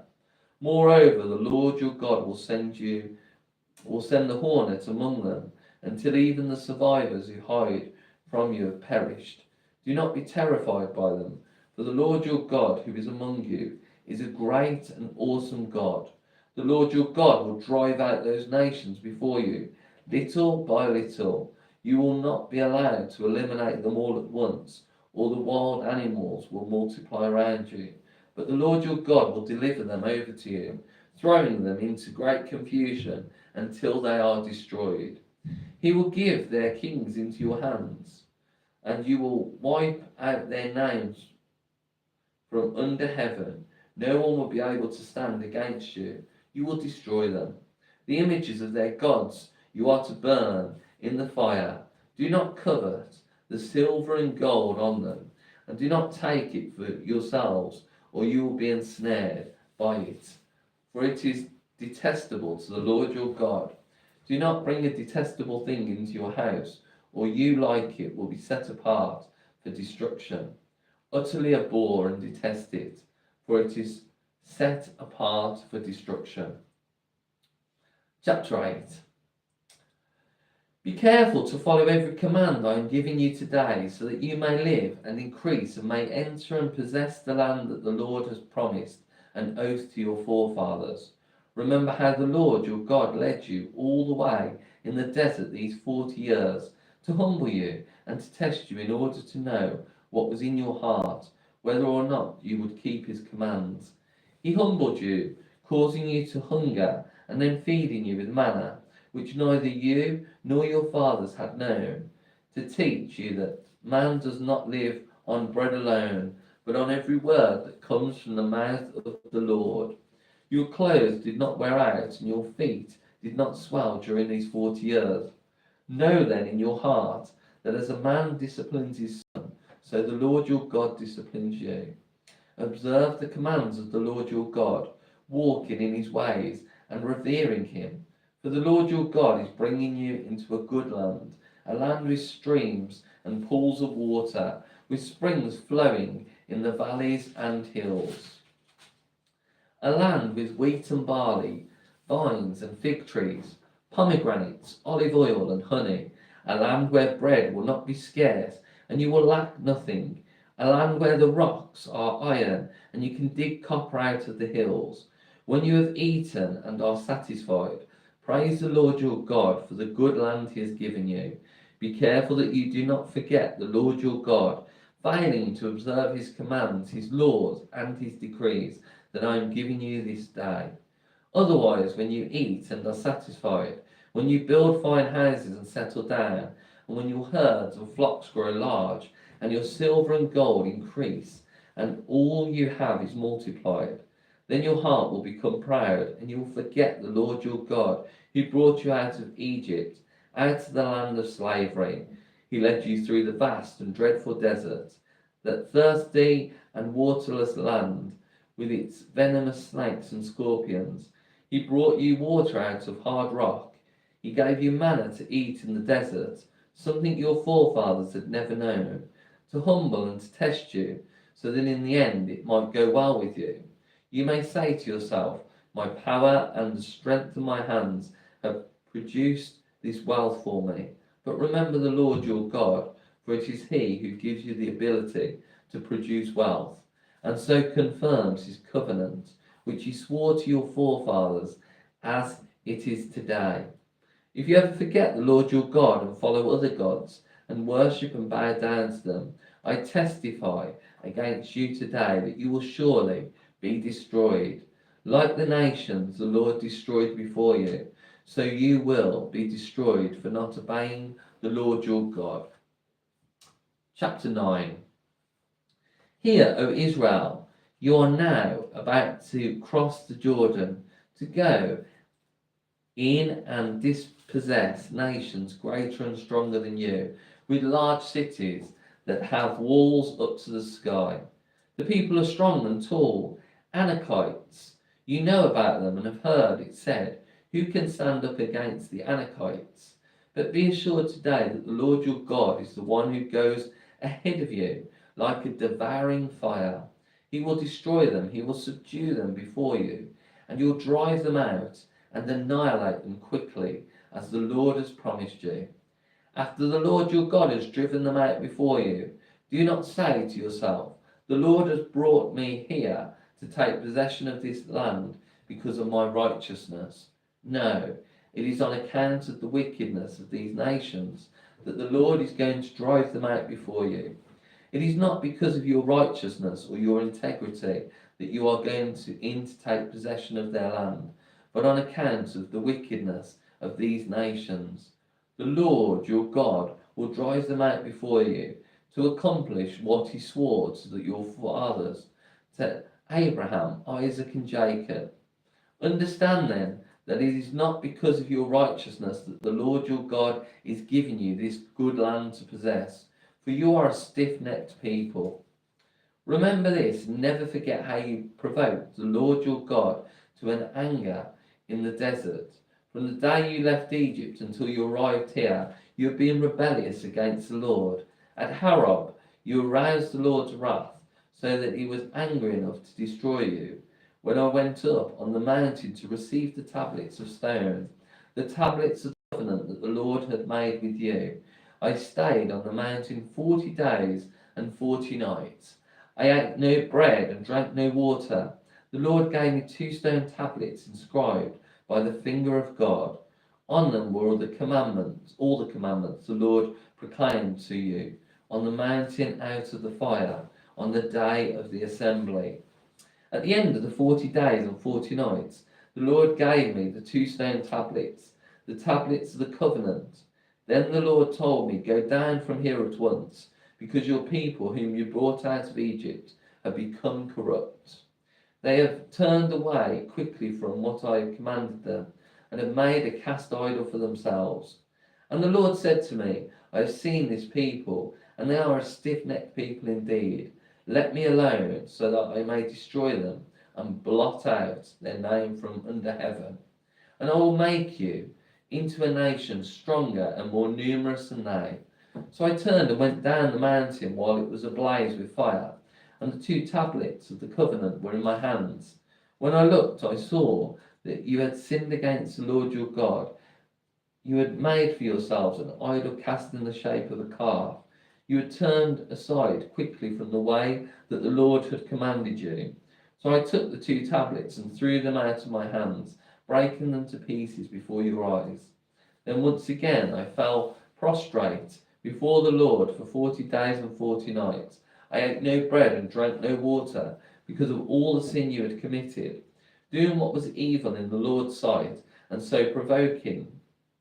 Moreover, the Lord your God will send the hornet among them, until even the survivors who hide from you have perished. Do not be terrified by them, for the Lord your God who is among you is a great and awesome God. The Lord your God will drive out those nations before you, little by little. You will not be allowed to eliminate them all at once, or the wild animals will multiply around you. But the Lord your God will deliver them over to you, throwing them into great confusion until they are destroyed. He will give their kings into your hands, and you will wipe out their names from under heaven. No one will be able to stand against you. You will destroy them. The images of their gods you are to burn in the fire. Do not covet the silver and gold on them, and do not take it for yourselves, or you will be ensnared by it. For it is detestable to the Lord your God. Do not bring a detestable thing into your house, or you like it will be set apart for destruction. Utterly abhor and detest it, for it is set apart for destruction. Chapter 8. Be careful to follow every command I am giving you today, so that you may live and increase and may enter and possess the land that the Lord has promised an oath to your forefathers. Remember how the Lord your God led you all the way in the desert these 40 years, to humble you and to test you in order to know what was in your heart, whether or not you would keep his commands. He humbled you, causing you to hunger, and then feeding you with manna, which neither you nor your fathers had known, to teach you that man does not live on bread alone, but on every word that comes from the mouth of the Lord. Your clothes did not wear out, and your feet did not swell during these 40 years. Know then in your heart that as a man disciplines his son, so the Lord your God disciplines you. Observe the commands of the Lord your God, walking in his ways and revering him. For the Lord your God is bringing you into a good land, a land with streams and pools of water, with springs flowing in the valleys and hills. A land with wheat and barley, vines and fig trees, pomegranates, olive oil and honey. A land where bread will not be scarce, and you will lack nothing. A land where the rocks are iron, and you can dig copper out of the hills. When you have eaten and are satisfied, praise the Lord your God for the good land he has given you. Be careful that you do not forget the Lord your God, failing to observe his commands, his laws, and his decrees that I am giving you this day. Otherwise, when you eat and are satisfied, when you build fine houses and settle down, and when your herds and flocks grow large, and your silver and gold increase, and all you have is multiplied, then your heart will become proud, and you will forget the Lord your God, who brought you out of Egypt, out of the land of slavery. He led you through the vast and dreadful desert, that thirsty and waterless land, with its venomous snakes and scorpions. He brought you water out of hard rock. He gave you manna to eat in the desert, something your forefathers had never known, to humble and to test you, so that in the end it might go well with you. You may say to yourself, my power and the strength of my hands have produced this wealth for me. But remember the Lord your God, for it is he who gives you the ability to produce wealth, and so confirms his covenant, which he swore to your forefathers, as it is today. If you ever forget the Lord your God and follow other gods, and worship and bow down to them, I testify against you today that you will surely be destroyed. Like the nations the Lord destroyed before you, so you will be destroyed for not obeying the Lord your God. Chapter 9. Hear, O Israel, you are now about to cross the Jordan, to go in and dispossess nations greater and stronger than you, with large cities that have walls up to the sky. The people are strong and tall, Anakites. You know about them and have heard it said, who can stand up against the Anakites? But be assured today that the Lord your God is the one who goes ahead of you like a devouring fire. He will destroy them, he will subdue them before you, and you'll drive them out and annihilate them quickly, as the Lord has promised you. After the Lord your God has driven them out before you, do not say to yourself, the Lord has brought me here to take possession of this land, because of my righteousness. No, it is on account of the wickedness of these nations that the Lord is going to drive them out before you. It is not because of your righteousness or your integrity that you are going to take possession of their land, but on account of the wickedness of these nations. The Lord your God will drive them out before you to accomplish what he swore to your fathers, to Abraham, Isaac, and Jacob. Understand then that it is not because of your righteousness that the Lord your God is giving you this good land to possess, for you are a stiff-necked people. Remember this, and never forget how you provoked the Lord your God to an anger in the desert. From the day you left Egypt until you arrived here, you have been rebellious against the Lord. At Horeb, you aroused the Lord's wrath, so that he was angry enough to destroy you. When I went up on the mountain to receive the tablets of stone, the tablets of the covenant that the Lord had made with you, I stayed on the mountain 40 days and 40 nights. I ate no bread and drank no water. The Lord gave me 2 stone tablets inscribed by the finger of God. On them were all the commandments the Lord proclaimed to you on the mountain out of the fire on the day of the assembly. At the end of the 40 days and 40 nights, the Lord gave me the 2 stone tablets, the tablets of the covenant. Then the Lord told me, go down from here at once, because your people whom you brought out of Egypt have become corrupt. They have turned away quickly from what I have commanded them, and have made a cast idol for themselves. And the Lord said to me, I have seen this people, and they are a stiff-necked people indeed. Let me alone, so that I may destroy them, and blot out their name from under heaven. And I will make you into a nation stronger and more numerous than they. So I turned and went down the mountain while it was ablaze with fire, and the 2 tablets of the covenant were in my hands. When I looked, I saw that you had sinned against the Lord your God. You had made for yourselves an idol cast in the shape of a calf. You had turned aside quickly from the way that the Lord had commanded you. So I took the 2 tablets and threw them out of my hands, breaking them to pieces before your eyes. Then once again I fell prostrate before the Lord for 40 days and 40 nights. I ate no bread and drank no water, because of all the sin you had committed, doing what was evil in the Lord's sight, and so provoking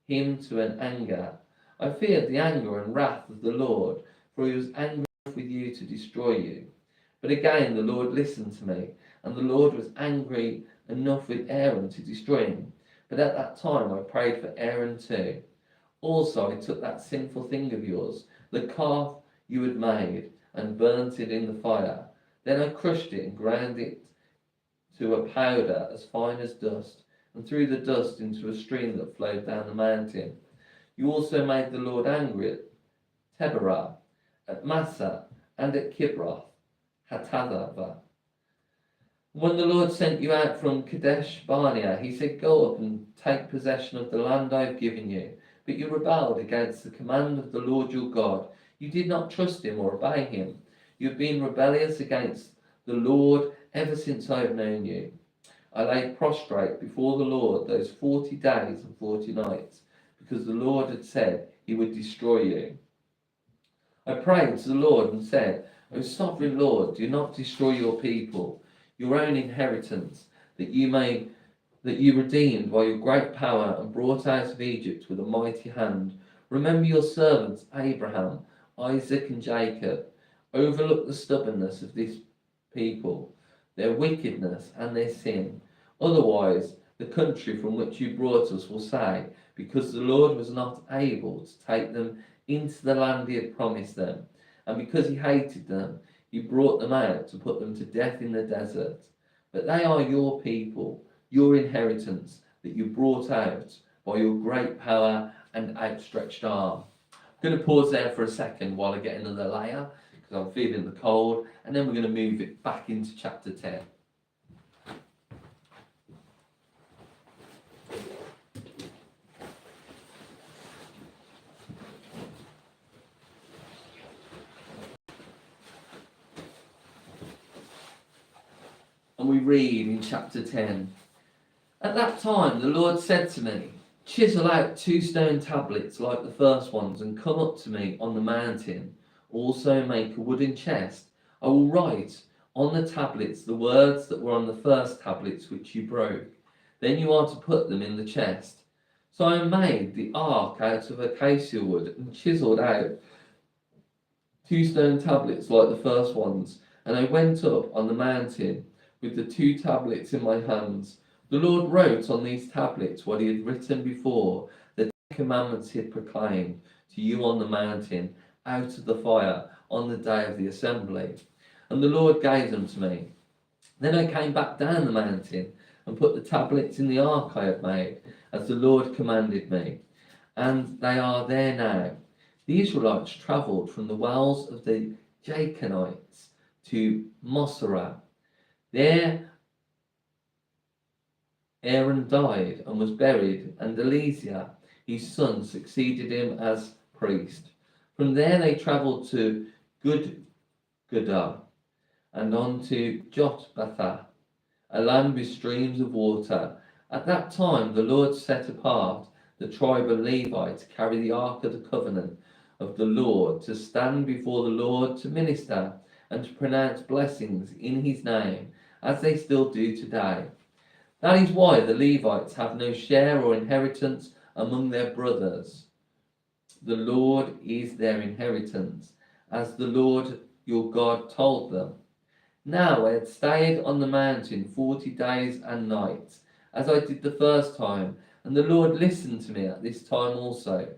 him to an anger. I feared the anger and wrath of the Lord, for he was angry with you to destroy you. But again the Lord listened to me, and the Lord was angry enough with Aaron to destroy him. But at that time I prayed for Aaron too. Also I took that sinful thing of yours, the calf you had made, and burnt it in the fire. Then I crushed it and ground it to a powder as fine as dust, and threw the dust into a stream that flowed down the mountain. You also made the Lord angry at Teberah, at Massa, and at Kibroth Hattaavah. When the Lord sent you out from Kadesh Barnea, he said, go up and take possession of the land I have given you. But you rebelled against the command of the Lord your God. You did not trust him or obey him. You have been rebellious against the Lord ever since I have known you. I lay prostrate before the Lord those 40 days and 40 nights, because the Lord had said he would destroy you. I prayed to the Lord and said, O sovereign Lord, do not destroy your people, your own inheritance, that you redeemed by your great power and brought out of Egypt with a mighty hand. Remember your servants Abraham, Isaac, and Jacob. Overlook the stubbornness of this people, their wickedness and their sin. Otherwise, the country from which you brought us will say, because the Lord was not able to take them into the land he had promised them, and because he hated them, he brought them out to put them to death in the desert. But they are your people, your inheritance, that you brought out by your great power and outstretched arm. I'm going to pause there for a second while I get another layer, because I'm feeling the cold, and then we're going to move it back into chapter 10. And we read in chapter 10, At that time the Lord said to me, chisel out 2 stone tablets like the first ones and come up to me on the mountain. Also make a wooden chest. I will write on the tablets the words that were on the first tablets which you broke. Then you are to put them in the chest. So I made the ark out of acacia wood and chiselled out 2 stone tablets like the first ones. And I went up on the mountain with the 2 tablets in my hands. The Lord wrote on these tablets what he had written before, the 10 commandments he had proclaimed to you on the mountain, out of the fire, on the day of the assembly. And the Lord gave them to me. Then I came back down the mountain and put the tablets in the ark I had made, as the Lord commanded me. And they are there now. The Israelites travelled from the wells of the Jaconites to Moserah. There Aaron died and was buried, and Eleazar, his son, succeeded him as priest. From there they travelled to Gudgodah and on to Jotbathah, a land with streams of water. At that time the Lord set apart the tribe of Levi to carry the ark of the covenant of the Lord, to stand before the Lord, to minister and to pronounce blessings in his name, as they still do today. That is why the Levites have no share or inheritance among their brothers. The Lord is their inheritance, as the Lord your God told them. Now I had stayed on the mountain 40 days and nights, as I did the first time, and the Lord listened to me at this time also.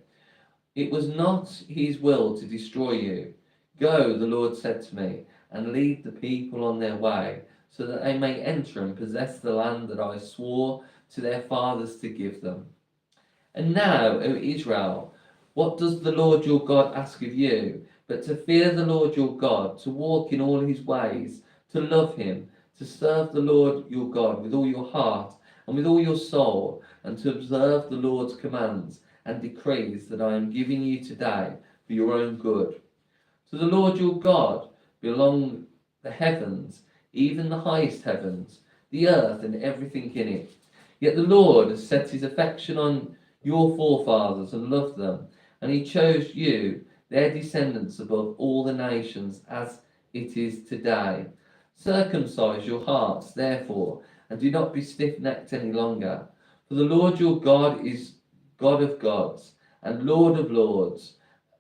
It was not his will to destroy you. Go, the Lord said to me, and lead the people on their way, so that they may enter and possess the land that I swore to their fathers to give them. And now, O Israel, what does the Lord your God ask of you, but to fear the Lord your God, to walk in all his ways, to love him, to serve the Lord your God with all your heart and with all your soul, and to observe the Lord's commands and decrees that I am giving you today for your own good. To the Lord your God belong the heavens, even the highest heavens, the earth and everything in it. Yet the Lord has set his affection on your forefathers and loved them, and he chose you, their descendants, above all the nations, as it is today. Circumcise your hearts, therefore, and do not be stiff-necked any longer. For the Lord your God is God of gods and Lord of lords,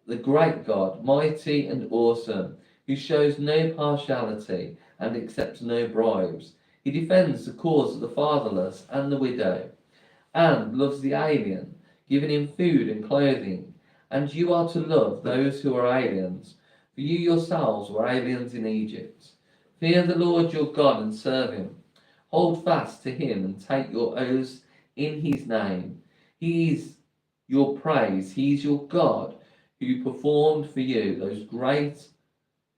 the great God, mighty and awesome, who shows no partiality and accepts no bribes. He defends the cause of the fatherless and the widow, and loves the alien, giving him food and clothing. And you are to love those who are aliens, for you yourselves were aliens in Egypt. Fear the Lord your God and serve him. Hold fast to him and take your oaths in his name. He is your praise. He is your God, who performed for you those great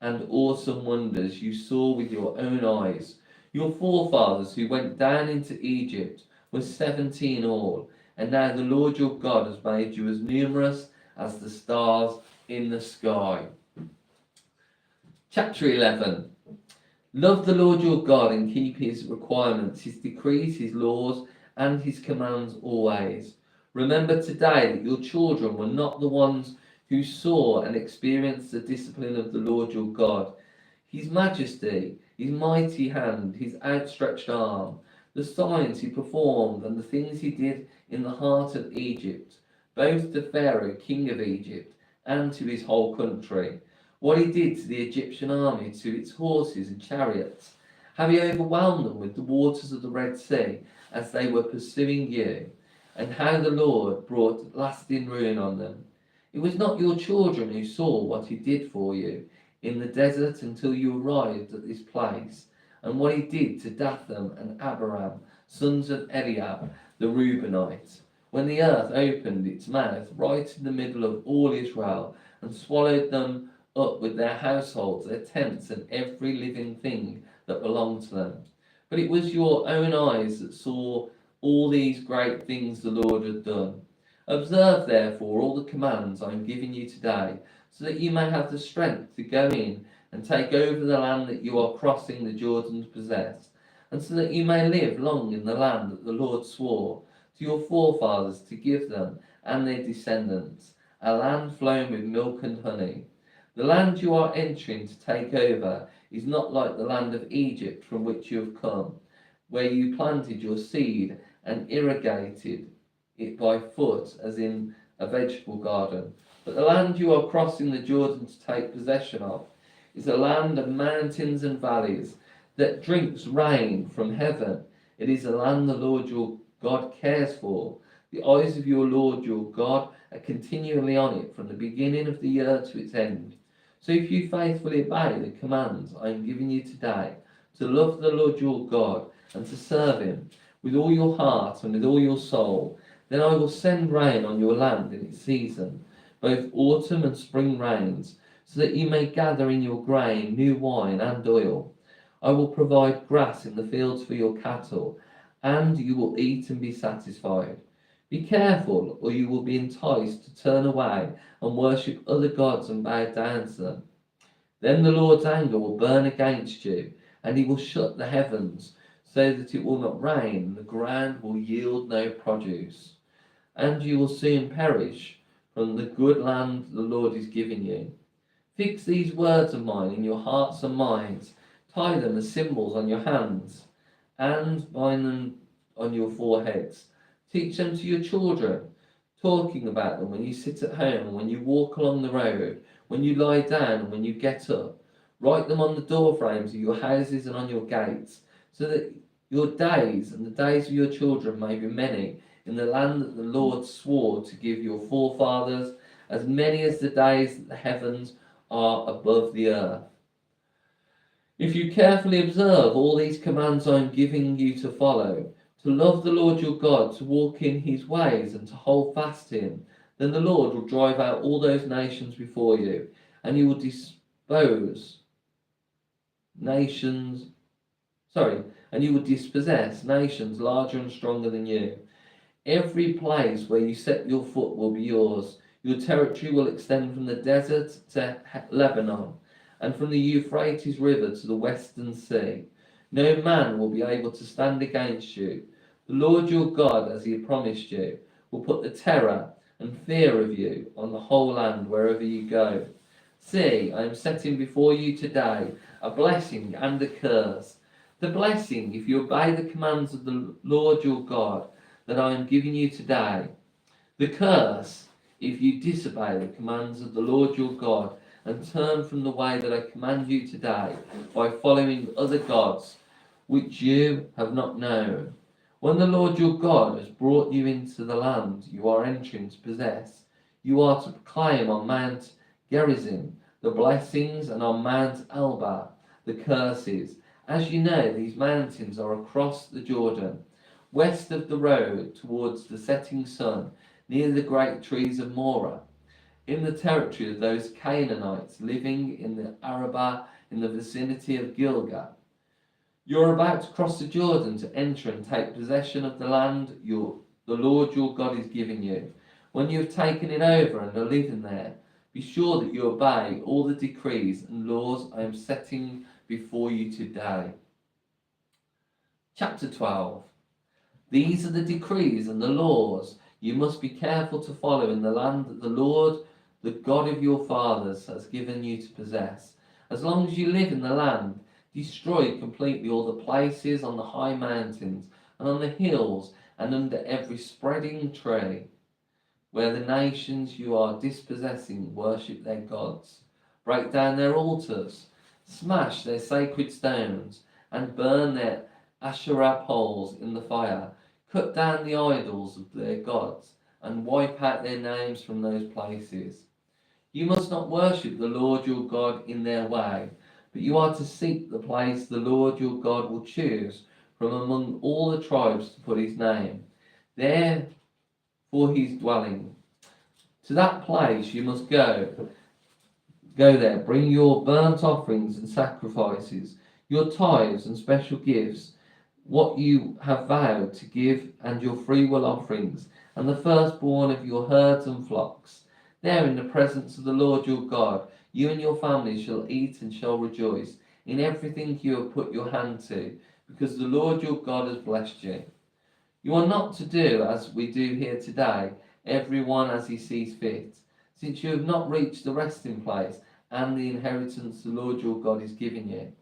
and awesome wonders you saw with your own eyes. Your forefathers who went down into Egypt were 70 in all, and now the Lord your God has made you as numerous as the stars in the sky. Chapter 11. Love the Lord your God and keep his requirements, his decrees, his laws, and his commands always. Remember today that your children were not the ones who saw and experienced the discipline of the Lord your God, his majesty, his mighty hand, his outstretched arm, the signs he performed and the things he did in the heart of Egypt, both to Pharaoh, king of Egypt, and to his whole country. What he did to the Egyptian army, to its horses and chariots, how he overwhelmed them with the waters of the Red Sea as they were pursuing you, and how the Lord brought lasting ruin on them. It was not your children who saw what he did for you in the desert until you arrived at this place, and what he did to Dathan and Abiram, sons of Eliab the Reubenite, when the earth opened its mouth right in the middle of all Israel and swallowed them up with their households, their tents, and every living thing that belonged to them. But it was your own eyes that saw all these great things the Lord had done. Observe therefore all the commands I am giving you today, so that you may have the strength to go in and take over the land that you are crossing the Jordan to possess, and so that you may live long in the land that the Lord swore to your forefathers to give them and their descendants, a land flowing with milk and honey. The land you are entering to take over is not like the land of Egypt from which you have come, where you planted your seed and irrigated it by foot as in a vegetable garden. But the land you are crossing the Jordan to take possession of is a land of mountains and valleys that drinks rain from heaven. It is a land the Lord your God cares for. The eyes of your Lord your God are continually on it from the beginning of the year to its end. So if you faithfully obey the commands I am giving you today, to love the Lord your God and to serve him with all your heart and with all your soul, then I will send rain on your land in its season, both autumn and spring rains, so that you may gather in your grain, new wine and oil. I will provide grass in the fields for your cattle, and you will eat and be satisfied. Be careful, or you will be enticed to turn away and worship other gods and bow down to them. Then the Lord's anger will burn against you, and he will shut the heavens, so that it will not rain, and the ground will yield no produce. And you will soon perish from the good land the Lord is giving you. Fix these words of mine in your hearts and minds, tie them as symbols on your hands, and bind them on your foreheads. Teach them to your children, talking about them when you sit at home and when you walk along the road, when you lie down and when you get up. Write them on the door frames of your houses and on your gates, so that your days and the days of your children may be many in the land that the Lord swore to give your forefathers, as many as the days that the heavens are above the earth. If you carefully observe all these commands I am giving you to follow, to love the Lord your God, to walk in his ways and to hold fast to him, then the Lord will drive out all those nations before you, and you will dispossess nations larger and stronger than you. Every place where you set your foot will be yours. Your territory will extend from the desert to Lebanon, and from the Euphrates River to the western sea. No man will be able to stand against you. The Lord your God, as he had promised you, will put the terror and fear of you on the whole land wherever you go. See, I am setting before you today a blessing and a curse. The blessing, if you obey the commands of the Lord your God that I am giving you today. The curse, if you disobey the commands of the Lord your God and turn from the way that I command you today by following other gods which you have not known. When the Lord your God has brought you into the land you are entering to possess, you are to proclaim on Mount Gerizim the blessings and on Mount Elba the curses. As you know, these mountains are across the Jordan, west of the road towards the setting sun, near the great trees of Morah, in the territory of those Canaanites living in the Arabah in the vicinity of Gilgal. You are about to cross the Jordan to enter and take possession of the land the Lord your God is giving you. When you have taken it over and are living there, be sure that you obey all the decrees and laws I am setting before you today. Chapter 12. These are the decrees and the laws you must be careful to follow in the land that the Lord, the God of your fathers, has given you to possess. As long as you live in the land, destroy completely all the places on the high mountains and on the hills and under every spreading tree, where the nations you are dispossessing worship their gods. Break down their altars, smash their sacred stones, and burn their Asherah poles in the fire. Cut down the idols of their gods, and wipe out their names from those places. You must not worship the Lord your God in their way, but you are to seek the place the Lord your God will choose from among all the tribes to put his name there for his dwelling. To that place you must go. Go there, bring your burnt offerings and sacrifices, your tithes and special gifts, what you have vowed to give, and your freewill offerings, and the firstborn of your herds and flocks. There in the presence of the Lord your God, you and your family shall eat and shall rejoice in everything you have put your hand to, because the Lord your God has blessed you. You are not to do as we do here today, every one as he sees fit, since you have not reached the resting place and the inheritance the Lord your God is giving you.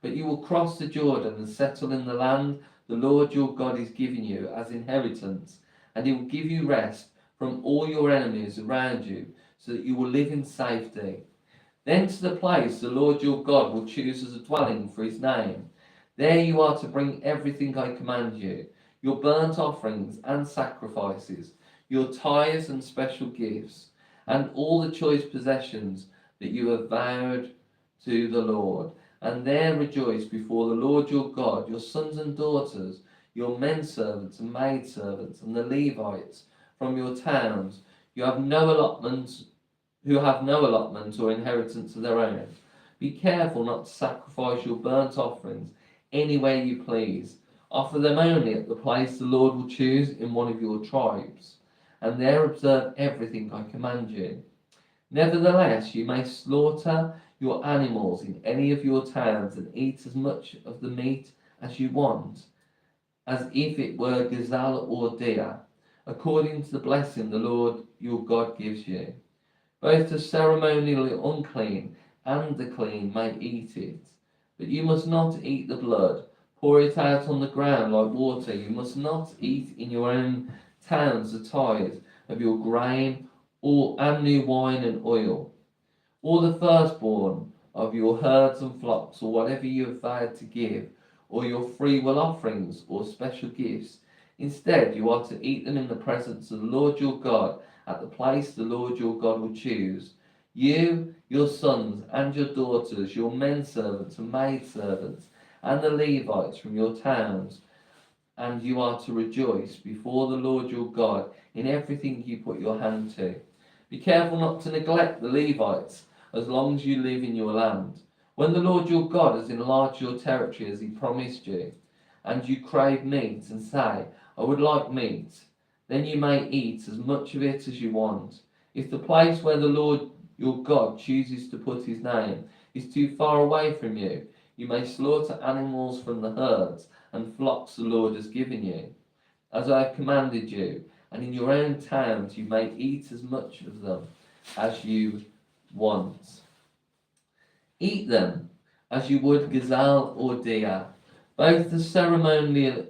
But you will cross the Jordan and settle in the land the Lord your God is giving you as inheritance, and he will give you rest from all your enemies around you, so that you will live in safety. Then to the place the Lord your God will choose as a dwelling for his name. There you are to bring everything I command you, your burnt offerings and sacrifices, your tithes and special gifts, and all the choice possessions that you have vowed to the Lord. And there rejoice before the Lord your God, your sons and daughters, your men servants and maid servants, and the Levites from your towns. You have no allotments, who have no allotment or inheritance of their own. Be careful not to sacrifice your burnt offerings anywhere you please. Offer them only at the place the Lord will choose in one of your tribes, and there observe everything I command you. Nevertheless, you may slaughter your animals in any of your towns and eat as much of the meat as you want, as if it were gazelle or deer, according to the blessing the Lord your God gives you. Both the ceremonially unclean and the clean may eat it, but you must not eat the blood. Pour it out on the ground like water. You must not eat in your own towns the tithe of your grain and new wine and oil, or the firstborn of your herds and flocks, or whatever you have vowed to give, or your freewill offerings or special gifts. Instead, you are to eat them in the presence of the Lord your God, at the place the Lord your God will choose. You, your sons and your daughters, your men servants and maid servants, and the Levites from your towns, and you are to rejoice before the Lord your God in everything you put your hand to. Be careful not to neglect the Levites as long as you live in your land. When the Lord your God has enlarged your territory as he promised you, and you crave meat and say, I would like meat, then you may eat as much of it as you want. If the place where the Lord your God chooses to put his name is too far away from you, you may slaughter animals from the herds and flocks the Lord has given you, as I have commanded you, and in your own towns you may eat as much of them as you want. Eat them as you would gazelle or deer, both the ceremonially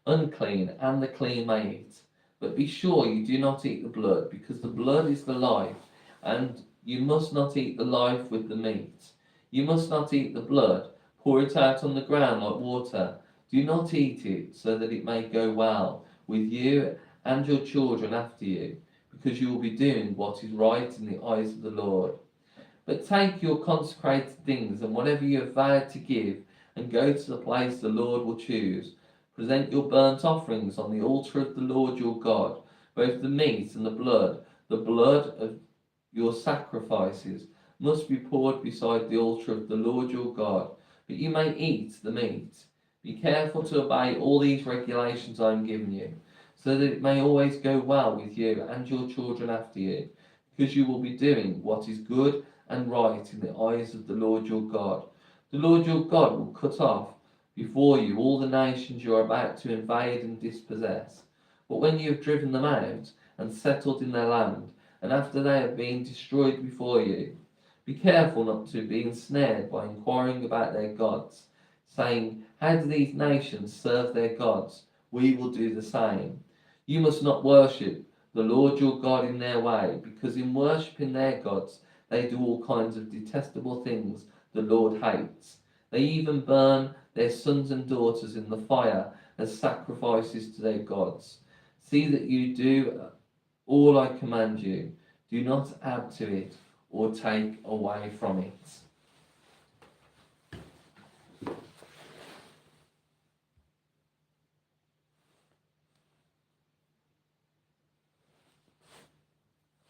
unclean and the clean may eat. But be sure you do not eat the blood, because the blood is the life, and you must not eat the life with the meat. You must not eat the blood. Pour it out on the ground like water. Do not eat it, so that it may go well with you and your children after you, because you will be doing what is right in the eyes of the Lord. But take your consecrated things and whatever you have vowed to give, and go to the place the Lord will choose. Present your burnt offerings on the altar of the Lord your God, both the meat and the blood. The blood of your sacrifices must be poured beside the altar of the Lord your God, but you may eat the meat. Be careful to obey all these regulations I am giving you, so that it may always go well with you and your children after you, because you will be doing what is good and right in the eyes of the Lord your God. The Lord your God will cut off before you all the nations you are about to invade and dispossess. But when you have driven them out and settled in their land, and after they have been destroyed before you, be careful not to be ensnared by inquiring about their gods, saying, how do these nations serve their gods? We will do the same. You must not worship the Lord your God in their way, because in worshipping their gods they do all kinds of detestable things the Lord hates. They even burn their sons and daughters in the fire as sacrifices to their gods. See that you do all I command you. Do not add to it or take away from it.